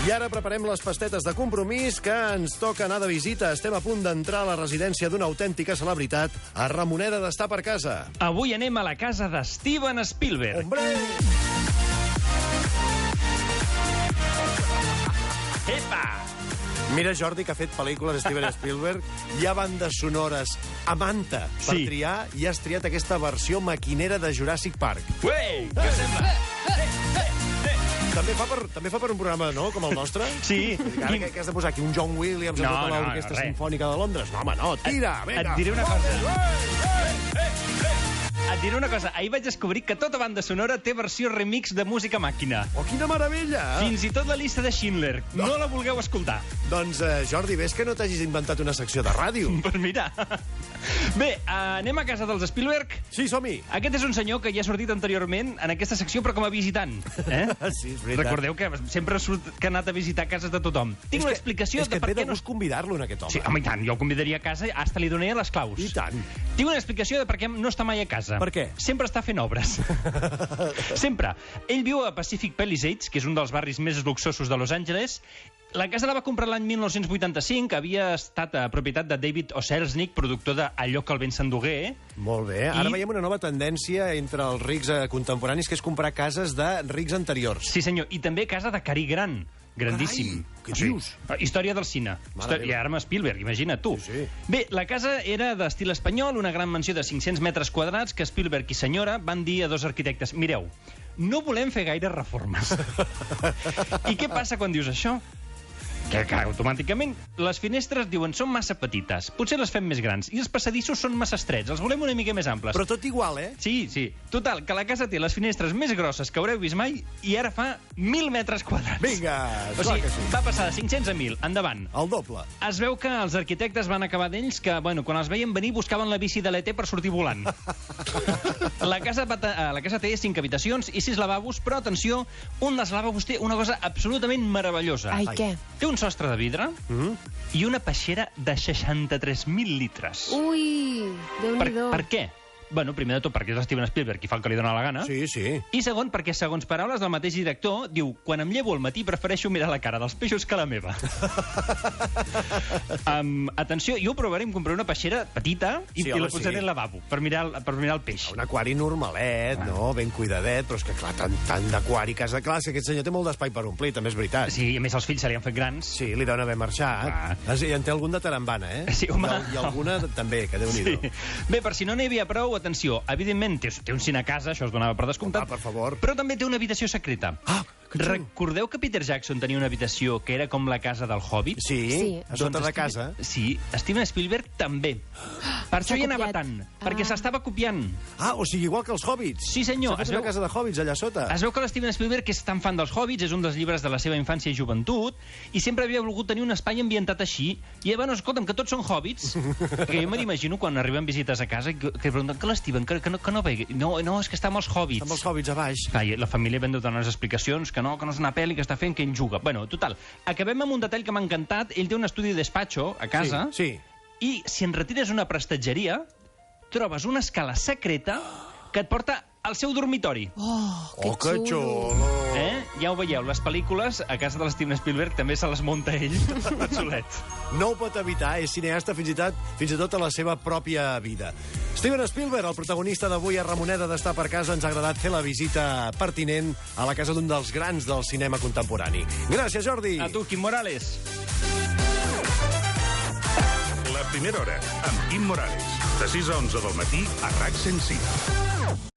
I ara preparem les pastetes de compromís que ens toca anar de visita. Estem a punt d'entrar a la residència d'una autèntica celebritat, a Ramoneda d'Estar per Casa. Avui anem a la casa de Steven Spielberg. Hombre! Epa! Mira, Jordi, que ha fet pel·lícules Steven Spielberg. Hi ha bandes sonores a manta per triar i has triat aquesta versió maquinera de Jurassic Park. Ué, què us sembla? També fa per un programa, no?, com el nostre? Sí. Ara que has de posar aquí un John Williams amb tota l'Orquestra Simfònica de Londres. No, home, no, tira, vinga. Et diré una cosa. Et diré una cosa. Ahir vaig descobrir que tota banda sonora té versió remix de música màquina. Oh, quina meravella! Fins i tot la llista de Schindler. No la vulgueu escoltar. Doncs, Jordi, ves que no t'hagis inventat una secció de ràdio. Pues mira. Bé, anem a casa dels Spielberg. Sí, som-hi. Aquest és un senyor que ja ha sortit anteriorment en aquesta secció, però com a visitant. Sí, és veritat. Recordeu que sempre surt que ha anat a visitar cases de tothom. Tinc una explicació de per què... És que et ve de gust convidar-lo, en aquest home. Sí, home, i tant. Jo el convidaria a casa, hasta li donaria les claus. I tant. Tinc una explicació de per què no està mai a casa. Per què? Sempre està fent obres. Sempre. Ell viu a Pacific Palisades, que és un dels barris més luxosos de Los Angeles. La casa la va comprar l'any 1985, havia estat a propietat de David O. Selznick, productor d'Allò que el vent s'endugué. Molt bé. Ara veiem una nova tendència entre els rics contemporanis, que és comprar cases de rics anteriors. Sí, senyor. I també casa de Cary Grant. Grandíssim. Carai, què dius? Història del cine. I ara amb Spielberg, imagina't tu. Sí. Bé, la casa era d'estil espanyol, una gran mansió de 500 metres quadrats que Spielberg i senyora van dir a dos arquitectes: mireu, no volem fer gaire reformes. I què passa quan dius això? Que automàticament les finestres diuen són massa petites, potser les fem més grans, i els passadissos són massa estrets, els volem una mica més amples. Però tot igual, eh? Sí, sí. Total, que la casa té les finestres més grosses que haureu vist mai i ara fa 1.000 metres quadrats. Vinga, clar que sí. Va passar de 500 a 1.000, endavant. El doble. Es veu que els arquitectes van acabar d'ells que, bueno, quan els veien venir buscaven la bici de l'ET per sortir volant. La casa té 5 habitacions i 6 lavabos, però atenció, un dels lavabos té una cosa absolutament meravellosa. Ai, què? Té un sostre de vidre i una peixera de 63.000 litres. Ui, Déu-n'hi-do. Per què? Bueno, primer de tot perquè és Steven Spielberg i fa el que li dóna la gana. Sí, sí. I segon, perquè, segons paraules del mateix director, diu: quan em llevo al matí prefereixo mirar la cara dels peixos que la meva. Atenció, jo ho provaré, em compraré una peixera petita i la posaré al lavabo per mirar el peix. Un aquari normalet, no? Ben cuidadet, però és que, clar, tant d'aquari, casa... Clar, és que aquest senyor té molt d'espai per omplir, també és veritat. Sí, i a més els fills se li han fet grans. Sí, li deuen haver marxat. I en té algun de tarambana, eh? Sí, home. I alguna també, que Déu-n'hi-do. Sí. Bé, per si no n'hi havia prou, atenció, evidentment té un cine a casa, això es donava per descomptat. Per favor. Però també té una habitació secreta. Recordeu que Peter Jackson tenia una habitació que era com la casa del Hobbit? Sí, a sota de casa. Sí, Steven Spielberg també. Per això hi anava tant, perquè s'estava copiant. O sigui, igual que els Hobbits. Sí, senyor. S'ha fet una casa de Hobbits allà sota. Es veu que l'Steven Spielberg, que és tan fan dels Hobbits, és un dels llibres de la seva infància i joventut, i sempre havia volgut tenir un espai ambientat així. I, bueno, escolta'm, que tots són Hobbits, que jo me l'imagino quan arriben visites a casa que pregunten que l'Steven, que no vegi. No, és que està amb els Hobbits. Amb els Hobbits a baix. Clar, la família ven de donar unes explicacions, que no és una pel·li que està fent, que ell juga. Bueno, total, acabem amb un detall que m'ha encantat. Ell té un estudi de despacho a casa. Sí. I si en retires una prestatgeria, trobes una escala secreta que et porta al seu dormitori. Que xulo! Ja ho veieu, les pel·lícules a casa de l'Steven Spielberg també se les munta ell tot solet. No ho pot evitar, és cineasta fins i tot a la seva pròpia vida. Steven Spielberg, el protagonista d'avui a Ramoneda d'Estar per Casa, ens ha agradat fer la visita pertinent a la casa d'un dels grans del cinema contemporani. Gràcies, Jordi! A tu, Quim Morales. La primera hora, amb Quim Morales. De 6 a 11 del matí, a RAC 105.